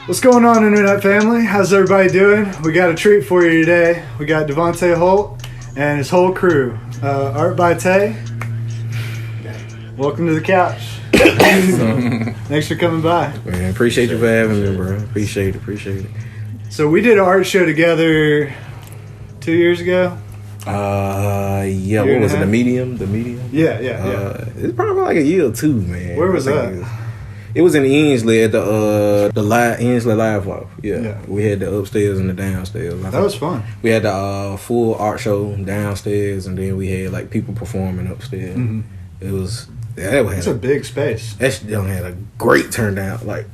What's going on, Internet family? How's everybody doing? We got a treat for you today. We got Devonte Holt and his whole crew. Art by Tay. Welcome to the couch. Thanks for coming by. Man, appreciate you for having me, bro. Appreciate it. So we did an art show together 2 years ago. Yeah, what was it? The medium? Yeah. It's probably like a year or two, man. Where was that? It was in Ainsley at the Ainsley Live Walk. Yeah. We had the upstairs and the downstairs. That was fun. We had the full art show downstairs, and then we had like people performing upstairs. Mm-hmm. It's a big space. That had a great turnout. Like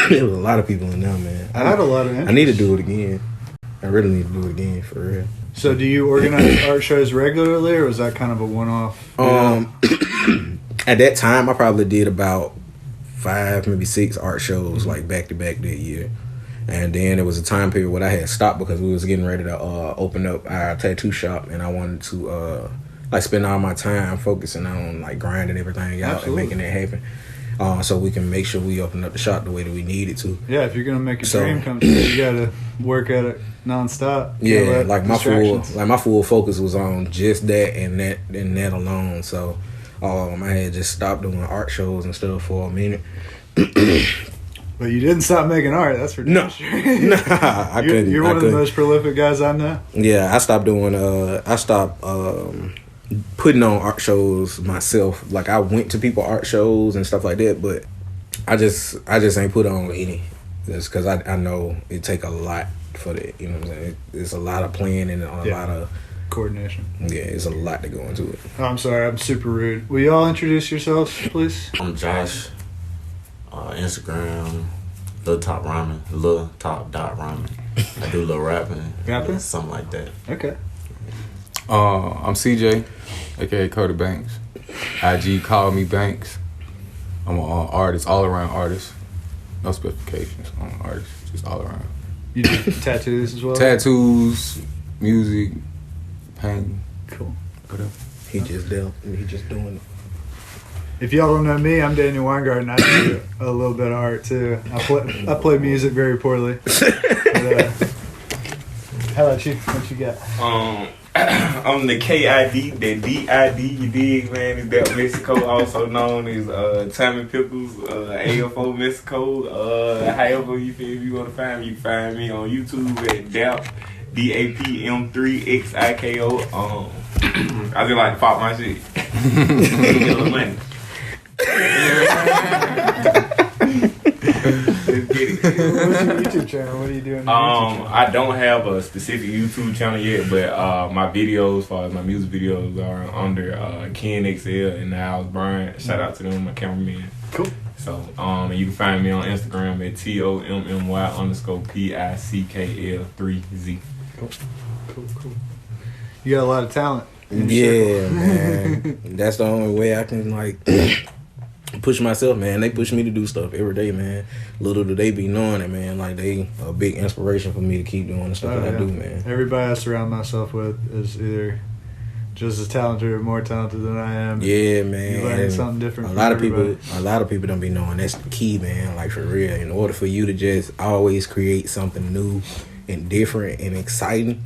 there was a lot of people in there, man. I had a lot of interest. I need to do it again. I really need to do it again for real. So do you organize art shows regularly, or was that kind of a one-off? At that time, I probably did about 5, maybe 6 art shows like back to back that year, and then there was a time period where I had stopped because we was getting ready to open up our tattoo shop, and I wanted to like spend all my time focusing on like grinding everything out and making that happen, so we can make sure we open up the shop the way that we needed to. Yeah, if you're gonna make your dream come true, you gotta work at it nonstop. Yeah, like my full focus was on just that and that alone. So. I had just stopped doing art shows and stuff for a minute. But you didn't stop making art, that's for damn sure. Nah, I couldn't. You're one of the most prolific guys I know. Yeah, I stopped putting on art shows myself. Like I went to people art shows and stuff like that, but I just ain't put on any. Just because I know it take a lot for that. You know what I'm saying? It's a lot of planning and a lot of coordination. Yeah, it's a lot to go into it. Oh, I'm sorry, I'm super rude. Will you all introduce yourselves, please? I'm Josh. Instagram, Lil Top Rhyming, Lil Top Dot Rhyming. I do little rapping, something like that. Okay. I'm CJ, aka Cody Banks. IG call me Banks. I'm an artist, all around artist. No specifications on artist, just all around. You do tattoos as well? Tattoos, music. Pain. Cool. Whatever. He just doing it. If y'all don't know me, I'm Daniel Weingarten. I do a little bit of art too. I play music very poorly. But, how about you? What you got? I'm the KID, the DID, you dig, man? Is that Mexico, also known as Tommy Pickles, AFO Mexico. However, if you want to find me, you can find me on YouTube at DAP. DAPM3XIKO. I just like to pop my shit. Get a little money. Let's get it. What's your YouTube channel? What are you doing? I don't have a specific YouTube channel yet, but my videos, as far as my music videos, are under Ken XL and Niles Bryant. Shout out to them, my cameraman. Cool. So, you can find me on Instagram at TOMMY_PICKL3Z. Cool. You got a lot of talent. Yeah, man. That's the only way I can like push myself, man. They push me to do stuff every day, man. Little do they be knowing it, man. Like they a big inspiration for me to keep doing the stuff that I do, man. Everybody I surround myself with is either just as talented or more talented than I am. Yeah, man. You learn something different. A lot of people don't be knowing that's the key, man. Like for real, in order for you to just always create something new and different and exciting,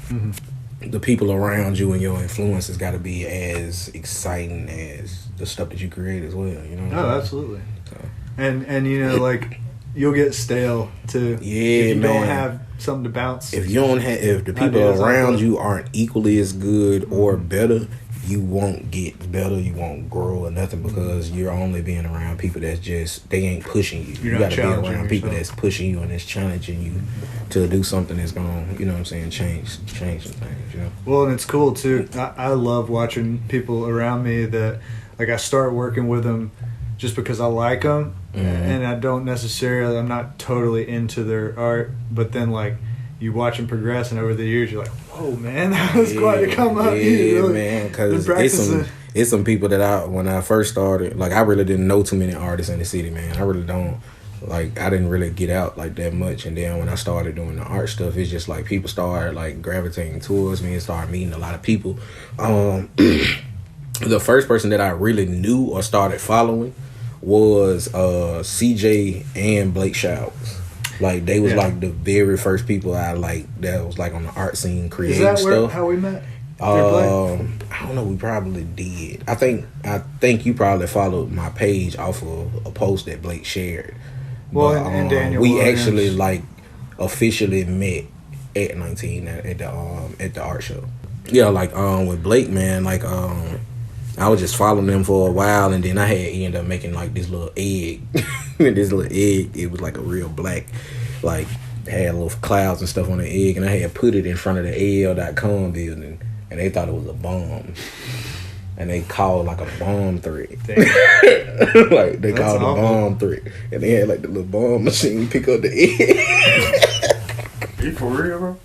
the people around you and your influences got to be as exciting as the stuff that you create as well. You know? Oh, absolutely. So. And you know, like you'll get stale too. Yeah, if you man. don't have something to bounce. If the people around you aren't equally as good or better, you won't get better, you won't grow or nothing because you're only being around people that's just, they ain't pushing you. You gotta be around people that's pushing you and that's challenging you to do something that's gonna, you know what I'm saying, change some things, you know. Well, and it's cool too. I love watching people around me that, like, I start working with them just because I like them, and I don't necessarily, I'm not totally into their art, but then like you watch them progress, and over the years you're like, whoa, man, that was quite a come up. Yeah, really, man, because it's some people that when I first started, like I really didn't know too many artists in the city, man. I really don't. Like, I didn't really get out like that much, and then when I started doing the art stuff, it's just like people started like gravitating towards me and started meeting a lot of people. The first person that I really knew or started following was CJ and Blake Showers. Like they was like the very first people I like that was like on the art scene creating stuff. Is that stuff. how we met? I don't know. We probably did. I think you probably followed my page off of a post that Blake shared. Well, and Daniel we Williams. actually like officially met at 19 at the art show. Yeah, like with Blake, man, like I was just following them for a while, and then I had ended up making like this little egg. This little egg, it was like a real black, like had little clouds and stuff on the egg, and I had put it in front of the AL.com building, and they thought it was a bomb, and they called like a bomb threat. Like they called a bomb threat, and they had like the little bomb machine pick up the egg. You for real, bro?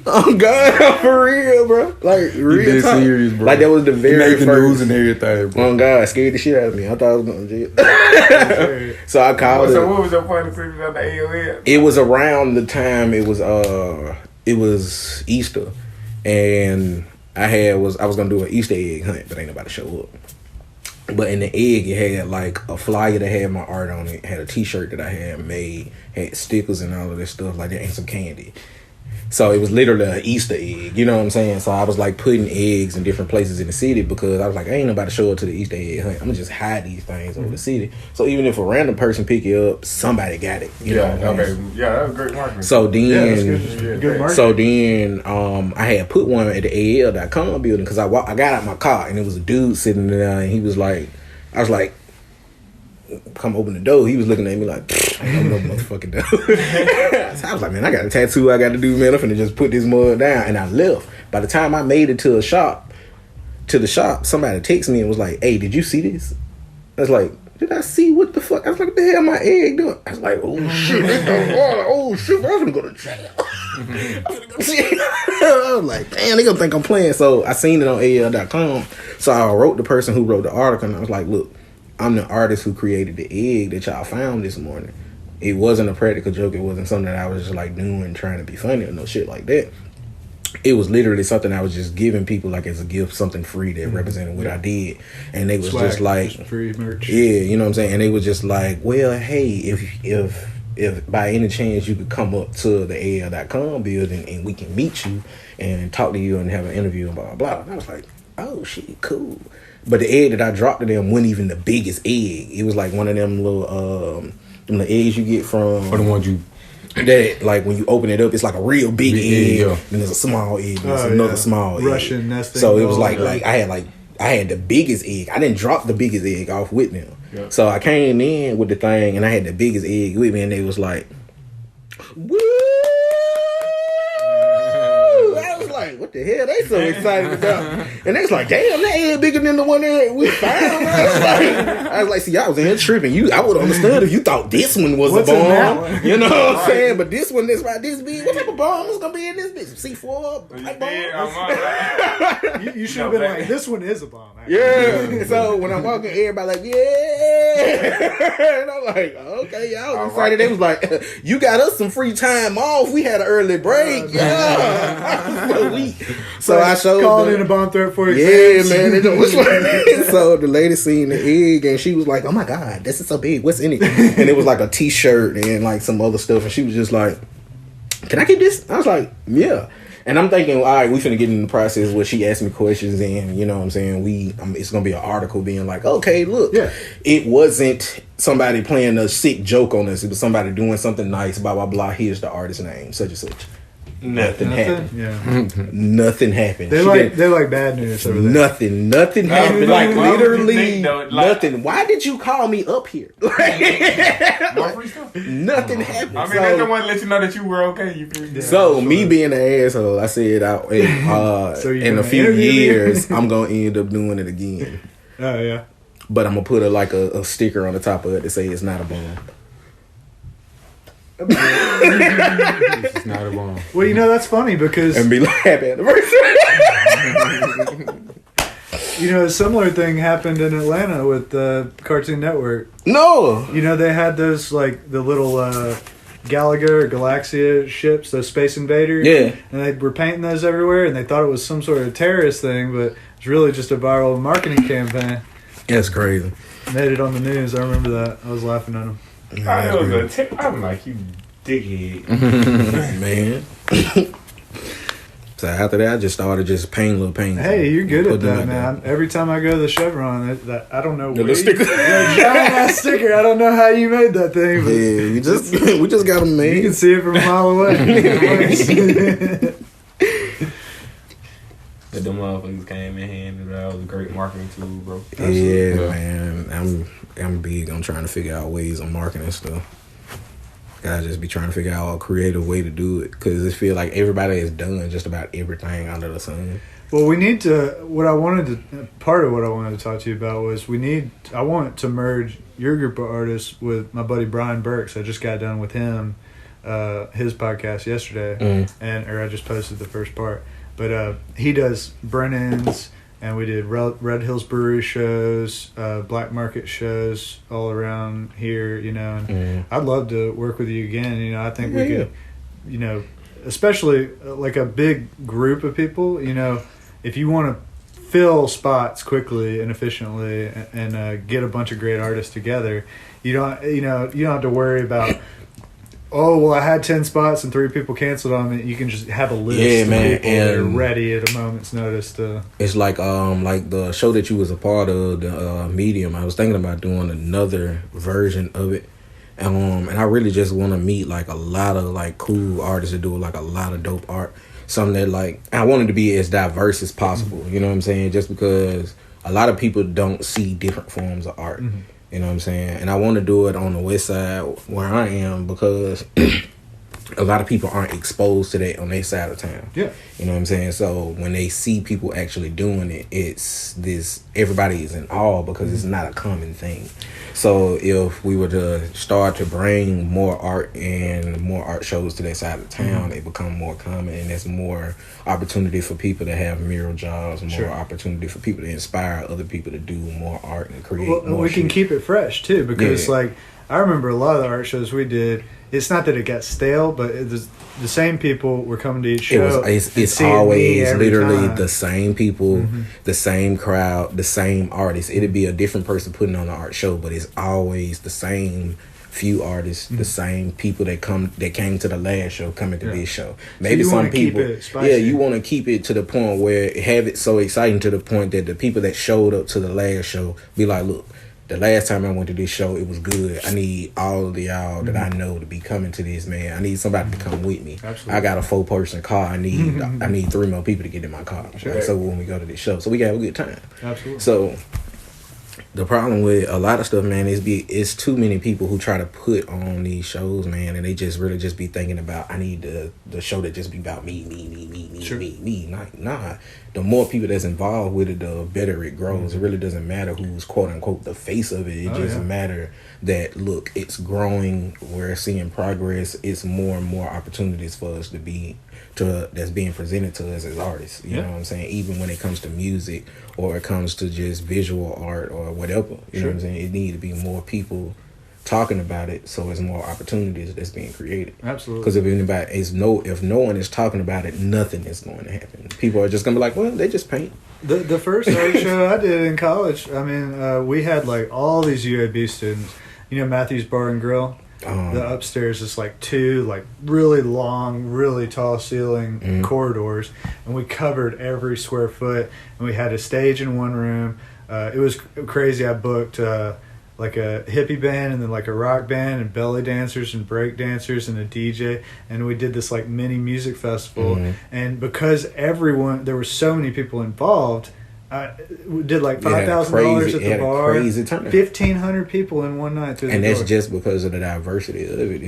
Oh God, for real, bro. Like real talk. Serious, bro. Like that was the very first news and everything, bro. Oh God, scared the shit out of me. I thought I was going to jail. So I called it. So what was your point of series on the AOL? It was around the time it was Easter, and I was gonna do an Easter egg hunt, but ain't nobody show up. But in the egg, it had like a flyer that had my art on it, had a T-shirt that I had made, had stickers and all of this stuff like that, and some candy. So it was literally an Easter egg, you know what I'm saying? So I was like putting eggs in different places in the city because I was like, ain't nobody show up to the Easter egg hunt. I'm gonna just hide these things over the city. So even if a random person pick it up, somebody got it. You know what I mean? Yeah, that was great marketing. So then, Good marketing. so then, I had put one at the AL.com building because I got out my car and it was a dude sitting there and he was like, I was like, come open the door. He was looking at me like, I ain't no motherfucking door. So I was like, man, I got a tattoo I got to do, man. I'm finna just put this mud down. And I left. By the time I made it to the shop, somebody texted me and was like, hey, did you see this? I was like, did I see what the fuck? I was like, what the hell my egg doing? I was like, oh shit, oh shit, I'm gonna go to jail. I'm gonna go to jail. I was like, damn, they gonna think I'm playing. So I seen it on AL.com. So I wrote the person who wrote the article and I was like, look, I'm the artist who created the egg that y'all found this morning. It wasn't a practical joke. It wasn't something that I was just like doing, trying to be funny or no shit like that. It was literally something I was just giving people like as a gift, something free that represented what I did. And they was just like, free merch. Yeah, you know what I'm saying? And they was just like, well, hey, if by any chance you could come up to the AL.com building and we can meet you and talk to you and have an interview and blah, blah, blah. And I was like, oh shit, cool. But the egg that I dropped to them wasn't even the biggest egg. It was like one of them little the eggs you get from, Or the ones you that like when you open it up, it's like a real big egg. yeah. And there's a small egg. And there's another small egg. Russian nesting. So it was like I had the biggest egg. I didn't drop the biggest egg off with them. Yeah. So I came in with the thing and I had the biggest egg with me and they was like, woo! I was like, what the hell they so excited about? And they was like, damn, that egg bigger than the one that we found. I was like, see, I was in here tripping. I would understand if you thought this one was What's a in that bomb. one? You know what I'm saying? But this one is right this big. What type of bomb is gonna be in this bitch? C4? Pipe bomb? You should have been like, this one is a bomb. Actually. Yeah. So when I'm walking, everybody like, yeah. And I'm like, okay, y'all was excited. They was like, you got us some free time off. We had an early break. Yeah. So I showed calling them. in a bomb threat for you. Yeah, man. They don't, so the lady seen the egg and she was like, oh my God, this is so big. What's in it? And it was like a t-shirt and like some other stuff. And she was just like, can I keep this? I was like, yeah. And I'm thinking, all right, we finna get in the process where she asked me questions and, you know what I'm saying, it's gonna be an article being like, okay, look, it wasn't somebody playing a sick joke on us. It was somebody doing something nice, blah, blah, blah. Here's the artist's name, such and such. Nothing happened. Yeah. Nothing happened. They like bad news over there. Nothing happened. Like literally nothing. Like, why did you call me up here? more free stuff? Nothing happened. I mean, they just want to let you know that you were okay. You feel me? So me being an asshole, I said in a few years I'm gonna end up doing it again. Oh yeah. But I'm gonna put a sticker on the top of it to say it's not a bomb. It's not a bomb. Well, you know, that's funny because And be like, happy anniversary. you know, a similar thing happened in Atlanta with the Cartoon Network. No. You know, they had those like the little Galaga or Galaxia ships, those Space Invaders. Yeah. And they were painting those everywhere, and they thought it was some sort of terrorist thing, but it's really just a viral marketing campaign. That's crazy. Made it on the news. I remember that. I was laughing at them. I know it was a tip. I'm like, you Dickhead. Man. So after that, I just started just painting little paintings. Hey, you're good at that, man. Every time I go to the Chevron, I don't know. The sticker. Giant sticker. I don't know how you made that thing. But Yeah, we just got them made. You can see it from a mile away. But them motherfuckers came in handy. That was a great marketing tool, bro. Yeah, man. I'm big on trying to figure out ways of marketing stuff. Gotta just be trying to figure out a creative way to do it, because it feel like everybody has done just about everything under the sun. Well, we need to. Part of what I wanted to talk to you about was I want to merge your group of artists with my buddy Brian Burks. I just got done with him, his podcast yesterday, or I just posted the first part. But he does Brennan's, and we did Red Hills Brewery shows, Black Market shows all around here, and I'd love to work with you again. I think we could, especially like a big group of people, if you want to fill spots quickly and efficiently and get a bunch of great artists together, you don't have to worry about, oh, well, I had 10 spots and 3 people canceled on me. You can just have a list of people that are ready at a moment's notice to... It's like the show that you was a part of, the Medium. I was thinking about doing another version of it. And I really just want to meet like a lot of like cool artists that do like a lot of dope art. Something that like, I want it to be as diverse as possible. You know what I'm saying? Just because a lot of people don't see different forms of art. Mm-hmm. You know what I'm saying? And I want to do it on the west side where I am, because a lot of people aren't exposed to that on their side of town. Yeah. You know what I'm saying? So when they see people actually doing it, everybody is in awe, because it's not a common thing. So if we were to start to bring more art and more art shows to that side of town, they become more common, and there's more opportunity for people to have mural jobs, more opportunity for people to inspire other people to do more art and create more we can shit. keep it fresh too, because like I remember a lot of the art shows we did, it's not that it got stale, but the same people were coming to each show. It's always literally the same people, the same crowd, the same artists. It'd be a different person putting on the art show, but it's always the same few artists, the same people that came to the last show coming to this show. Maybe some people, you want to keep it to the point where have it so exciting to the point that the people that showed up to the last show be like, look, the last time I went to this show, it was good. I need all of y'all that I know to be coming to this, man. I need somebody to come with me. Absolutely. I got a 4-person car. I need 3 more people to get in my car. Sure. Right? So when we go to this show, so we can have a good time. Absolutely. So the problem with a lot of stuff, man, is too many people who try to put on these shows, man, and they just really just be thinking about, I need the show to just be about me. Nah. The more people that's involved with it, the better it grows. It really doesn't matter who's quote unquote the face of it. It just matter that, look, it's growing. We're seeing progress. It's more and more opportunities for us that's being presented to us as artists. You know what I'm saying? Even when it comes to music or it comes to just visual art or whatever. You know what I'm saying? It need to be more people talking about it, so there's more opportunities that's being created. Absolutely. Because if no one is talking about it, nothing is going to happen. People are just gonna be like, well, they just paint. The first art show I did in college, I mean, we had like all these UAB students. Matthews Bar and Grill. The upstairs is like 2 like really long, really tall ceiling corridors, and we covered every square foot, and we had a stage in one room. It was crazy. I booked like a hippie band and then like a rock band and belly dancers and break dancers and a DJ, and we did this like mini music festival. And because there were so many people involved, we did like $5,000 at the bar. 1,500 people in one night. And that's just because of the diversity of it.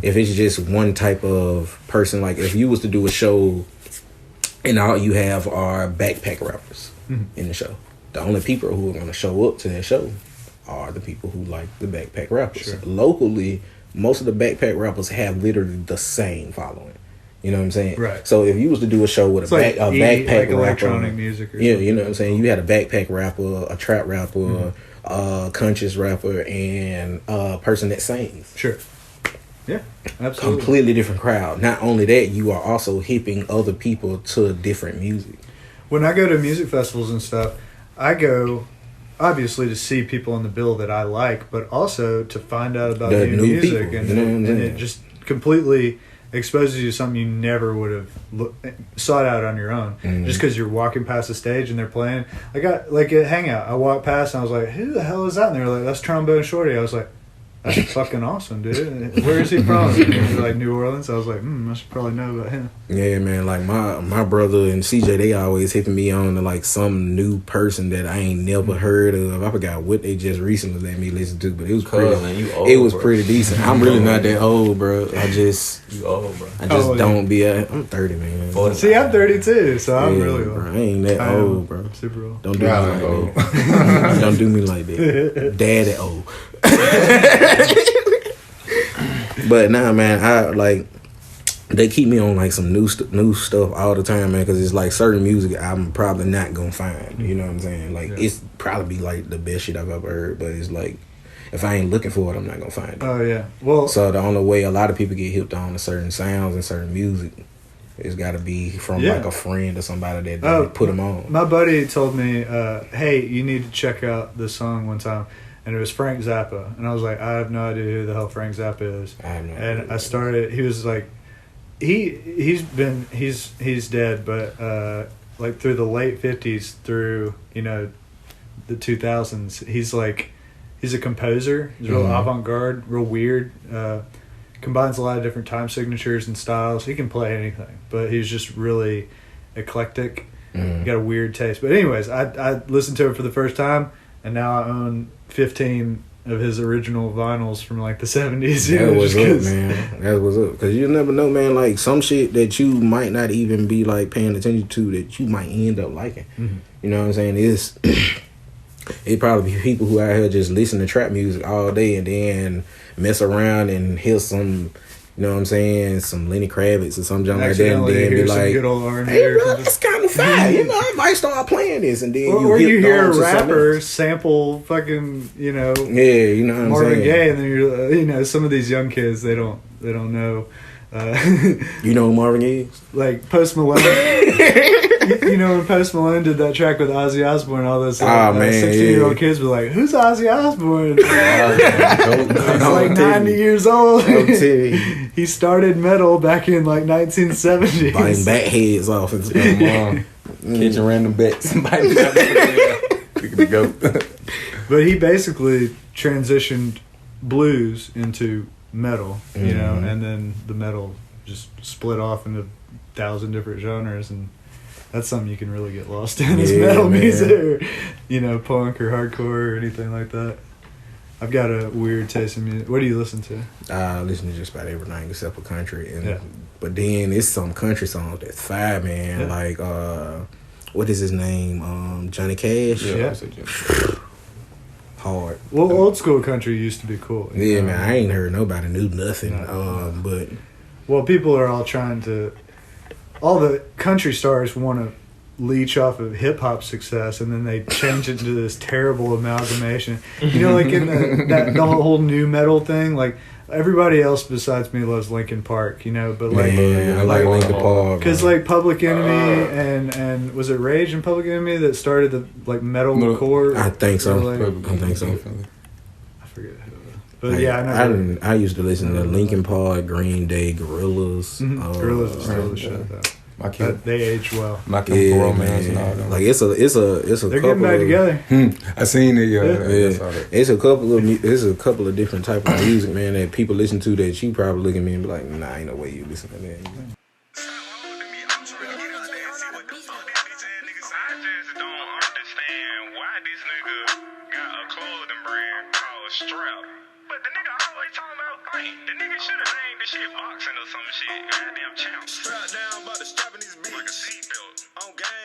If it's just one type of person, like if you was to do a show and all you have are backpack rappers in the show, the only people who are going to show up to that show are the people who like the backpack rappers. Sure. Locally, most of the backpack rappers have literally the same following. You know what I'm saying? Right. So if you was to do a show with a backpack like rapper, electronic music, or you know what I'm saying? You had a backpack rapper, a trap rapper, a conscious rapper, and a person that sings. Sure. Yeah, absolutely. Completely different crowd. Not only that, you are also hipping other people to different music. When I go to music festivals and stuff, I go obviously to see people on the bill that I like, but also to find out about The new new music, people, and it just completely exposes you to something you never would have sought out on your own. Just because you're walking past the stage and they're playing. I got like at Hangout, I walked past and I was like, "Who the hell is that?" And they were like, "That's Trombone Shorty." I was like, "That's fucking awesome, dude. Where is he from?" And he was like, "New Orleans." I was like, I should probably know about him. Yeah, man. Like my brother and CJ, they always hitting me on to like some new person that I ain't never heard of. I forgot what they just recently let me listen to, but it was pretty. Man, you old, it was bro. pretty decent. I'm really not that old, bro. I just old, bro. don't be. I'm 30, man. See, I'm 32, so I'm Yeah, really old. bro. I ain't that old, bro. Super old. Don't do me like that. Don't do me like that. Daddy old. But nah, man, I like they keep me on like some new stuff all the time, man. Because it's like certain music I'm probably not gonna find. You know what I'm saying? Like it's probably like the best shit I've ever heard, but it's like if I ain't looking for it, I'm not gonna find it. Oh yeah. Well, so the only way a lot of people get hipped on to certain sounds and certain music, it's got to be from like a friend or somebody that put them on. My buddy told me, "Hey, you need to check out this song one time." And it was Frank Zappa, and I was like, I have no idea who the hell Frank Zappa is. I have no and idea. I started. He was like, he's dead, but like through the late 50s through the 2000s, he's a composer. He's real avant-garde, real weird. Combines a lot of different time signatures and styles. He can play anything, but he's just really eclectic. Got a weird taste. But anyways, I listened to him for the first time. And now I own 15 of his original vinyls from like the 70s. That was up, man. That was up. Because you never know, man. Like some shit that you might not even be like paying attention to that you might end up liking. You know what I'm saying? It probably be people who out here just listen to trap music all day and then mess around and hear some, you know what I'm saying, some Lenny Kravitz or something like that, and then be like, good old R&B "Hey, bro, that's kind of fine." I might start playing this, and then or you hear a rapper sample fucking, yeah, you know what I'm Marvin saying, Gaye, and then you're, some of these young kids they don't know. You know who Marvin Gaye is? Like Post Malone. You know when Post Malone did that track with Ozzy Osbourne, all those 16-year-old kids were like, "Who's Ozzy Osbourne?" He's like 90 years old. He started metal back in like 1970s. Biting bat heads off and stuff. Catching random bets. But he basically transitioned blues into metal, and then the metal just split off into 1,000 different genres, and that's something you can really get lost in is metal music, or punk or hardcore or anything like that. I've got a weird taste in music. What do you listen to? I listen to just about everything except for country, but then it's some country songs that's fire, man. Like what is his name? Johnny Cash. Hard. Well, old school country used to be cool. Yeah, man. I ain't heard nobody knew nothing. But people are all trying to. All the country stars want to leech off of hip hop success, and then they change it into this terrible amalgamation. Like in the whole new metal thing, like everybody else besides me loves Linkin Park, but like I like Linkin Park because like Public Enemy and was it Rage and Public Enemy that started the like metalcore? I think so. Like, I think so. I forget who. But I used to listen to Linkin Park, Green Day, Gorillaz. Gorillaz is still the shit though. They age well. My Chemical Romance and all that. Like it's a They're getting back together. I seen it. It's a couple of different type of music, man, that people listen to that you probably look at me and be like, nah, ain't no way you listen to that. Strap down, about to strap in these beats. Like a seatbelt. On game.